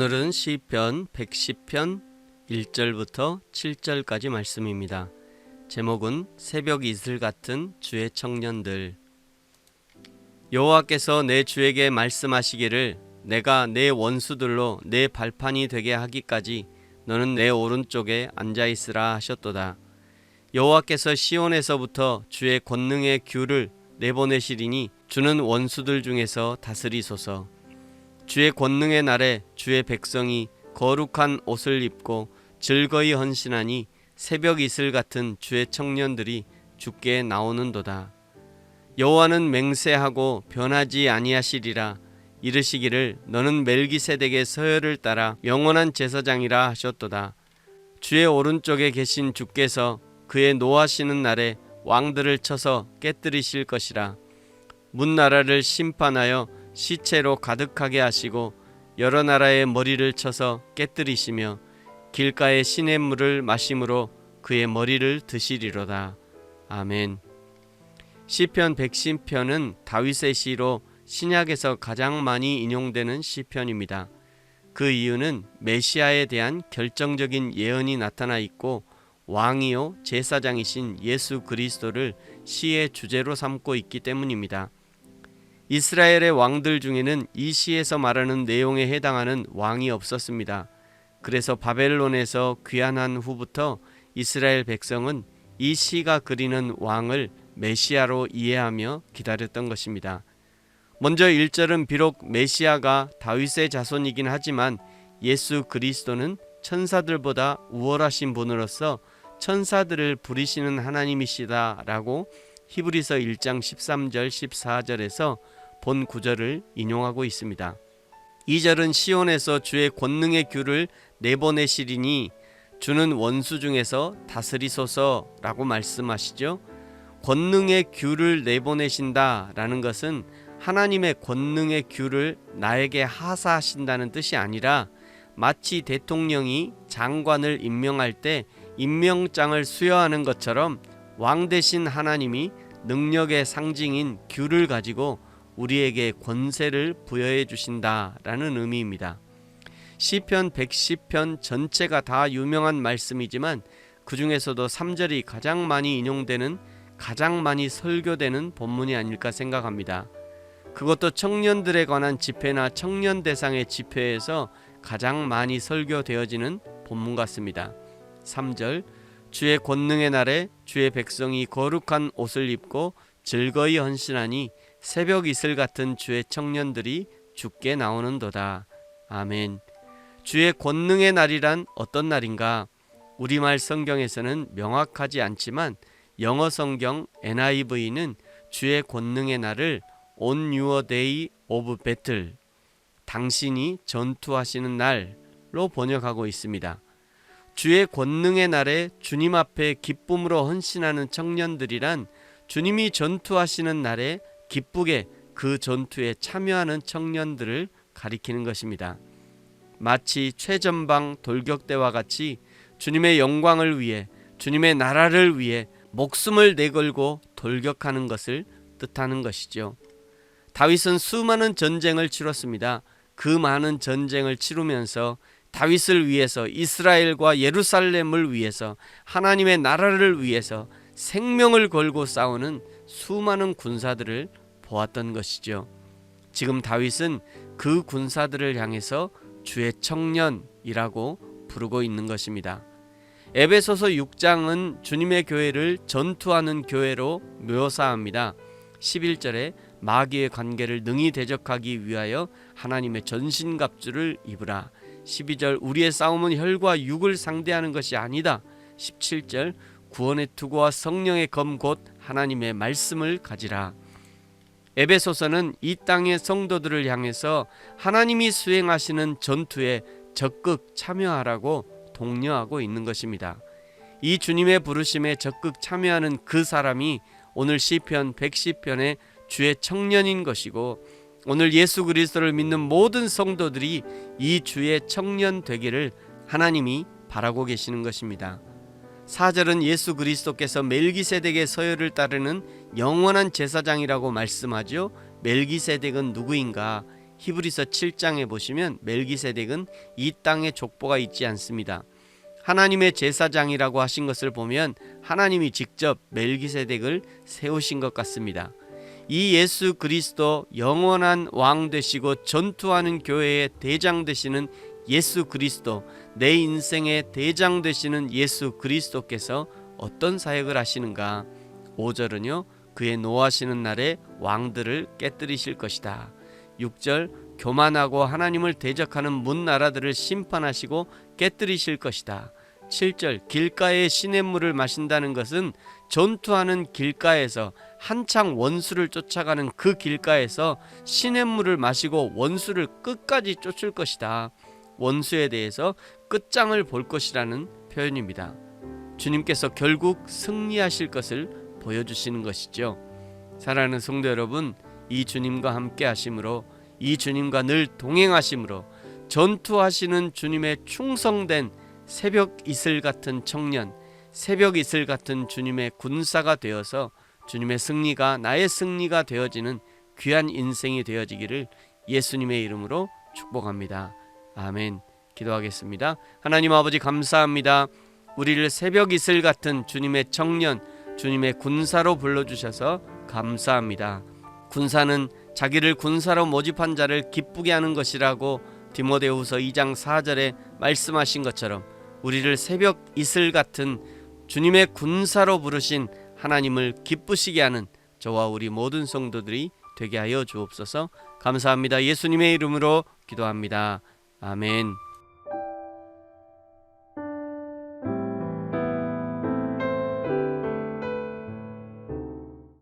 오늘은 시편 110편 1절부터 7절까지 말씀입니다. 제목은 새벽 이슬 같은 주의 청년들. 여호와께서 내 주에게 말씀하시기를 내가 내 원수들로 내 발판이 되게 하기까지 너는 내 오른쪽에 앉아있으라 하셨도다. 여호와께서 시온에서부터 주의 권능의 귤을 내보내시리니 주는 원수들 중에서 다스리소서. 주의 권능의 날에 주의 백성이 거룩한 옷을 입고 즐거이 헌신하니 새벽 이슬 같은 주의 청년들이 주께 나오는도다. 여호와는 맹세하고 변하지 아니하시리라. 이르시기를 너는 멜기세덱의 서열을 따라 영원한 제사장이라 하셨도다. 주의 오른쪽에 계신 주께서 그의 노하시는 날에 왕들을 쳐서 깨뜨리실 것이라. 문나라를 심판하여 시체로 가득하게 하시고 여러 나라의 머리를 쳐서 깨뜨리시며 길가의 시냇물을 마심으로 그의 머리를 드시리로다. 아멘. 시편 110편은 다윗의 시로 신약에서 가장 많이 인용되는 시편입니다. 그 이유는 메시아에 대한 결정적인 예언이 나타나 있고 왕이요 제사장이신 예수 그리스도를 시의 주제로 삼고 있기 때문입니다. 이스라엘의 왕들 중에는 이 시에서 말하는 내용에 해당하는 왕이 없었습니다. 그래서 바벨론에서 귀환한 후부터 이스라엘 백성은 이 시가 그리는 왕을 메시아로 이해하며 기다렸던 것입니다. 먼저 1절은 비록 메시아가 다윗의 자손이긴 하지만 예수 그리스도는 천사들보다 우월하신 분으로서 천사들을 부리시는 하나님이시다라고 히브리서 1장 13절 14절에서 본 구절을 인용하고 있습니다. 2절은 시온에서 주의 권능의 귤을 내보내시리니 주는 원수 중에서 다스리소서라고 말씀하시죠. 권능의 귤을 내보내신다라는 것은 하나님의 권능의 귤을 나에게 하사하신다는 뜻이 아니라 마치 대통령이 장관을 임명할 때 임명장을 수여하는 것처럼 왕 대신 하나님이 능력의 상징인 귤을 가지고 우리에게 권세를 부여해 주신다라는 의미입니다. 시편 110편 전체가 다 유명한 말씀이지만 그 중에서도 3절이 가장 많이 인용되는, 가장 많이 설교되는 본문이 아닐까 생각합니다. 그것도 청년들에 관한 집회나 청년 대상의 집회에서 가장 많이 설교되어지는 본문 같습니다. 3절, 주의 권능의 날에 주의 백성이 거룩한 옷을 입고 즐거이 헌신하니 새벽 이슬 같은 주의 청년들이 주께 나오는도다. 아멘. 주의 권능의 날이란 어떤 날인가? 우리말 성경에서는 명확하지 않지만 영어 성경 NIV는 주의 권능의 날을 On your day of battle, 당신이 전투하시는 날로 번역하고 있습니다. 주의 권능의 날에 주님 앞에 기쁨으로 헌신하는 청년들이란 주님이 전투하시는 날에 기쁘게 그 전투에 참여하는 청년들을 가리키는 것입니다. 마치 최전방 돌격대와 같이 주님의 영광을 위해, 주님의 나라를 위해 목숨을 내걸고 돌격하는 것을 뜻하는 것이죠. 다윗은 수많은 전쟁을 치렀습니다. 그 많은 전쟁을 치르면서 다윗을 위해서, 이스라엘과 예루살렘을 위해서, 하나님의 나라를 위해서 생명을 걸고 싸우는 수많은 군사들을 보았던 것이죠. 지금 다윗은 그 군사들을 향해서 주의 청년이라고 부르고 있는 것입니다. 에베소서 6장은 주님의 교회를 전투하는 교회로 묘사합니다. 11절에 마귀의 관계를 능히 대적하기 위하여 하나님의 전신갑주를 입으라. 12절 우리의 싸움은 혈과 육을 상대하는 것이 아니다. 17절 구원의 투구와 성령의 검 곧 하나님의 말씀을 가지라. 에베소서는 이 땅의 성도들을 향해서 하나님이 수행하시는 전투에 적극 참여하라고 독려하고 있는 것입니다. 이 주님의 부르심에 적극 참여하는 그 사람이 오늘 시편 110편의 주의 청년인 것이고, 오늘 예수 그리스도를 믿는 모든 성도들이 이 주의 청년 되기를 하나님이 바라고 계시는 것입니다. 4절은 예수 그리스도께서 멜기세덱의 서열을 따르는 영원한 제사장이라고 말씀하죠. 멜기세덱은 누구인가? 히브리서 7장에 보시면 멜기세덱은 이 땅에 족보가 있지 않습니다. 하나님의 제사장이라고 하신 것을 보면 하나님이 직접 멜기세덱을 세우신 것 같습니다. 이 예수 그리스도 영원한 왕 되시고 전투하는 교회의 대장 되시는 예수 그리스도, 내 인생의 대장 되시는 예수 그리스도께서 어떤 사역을 하시는가? 5절은요, 그의 노하시는 날에 왕들을 깨뜨리실 것이다. 6절, 교만하고 하나님을 대적하는 문나라들을 심판하시고 깨뜨리실 것이다. 7절, 길가에 시냇물을 마신다는 것은 전투하는 길가에서 한창 원수를 쫓아가는 그 길가에서 시냇물을 마시고 원수를 끝까지 쫓을 것이다. 원수에 대해서 끝장을 볼 것이라는 표현입니다. 주님께서 결국 승리하실 것을 보여주시는 것이죠. 사랑하는 성도 여러분, 이 주님과 함께 하심으로, 이 주님과 늘 동행하심으로 전투하시는 주님의 충성된 새벽 이슬 같은 청년, 새벽 이슬 같은 주님의 군사가 되어서 주님의 승리가 나의 승리가 되어지는 귀한 인생이 되어지기를 예수님의 이름으로 축복합니다. 아멘. 기도하겠습니다. 하나님 아버지, 감사합니다. 우리를 새벽 이슬 같은 주님의 청년, 주님의 군사로 불러주셔서 감사합니다. 군사는 자기를 군사로 모집한 자를 기쁘게 하는 것이라고 디모데후서 2장 4절에 말씀하신 것처럼 우리를 새벽 이슬 같은 주님의 군사로 부르신 하나님을 기쁘시게 하는 저와 우리 모든 성도들이 되게 하여 주옵소서. 감사합니다. 예수님의 이름으로 기도합니다. 아멘.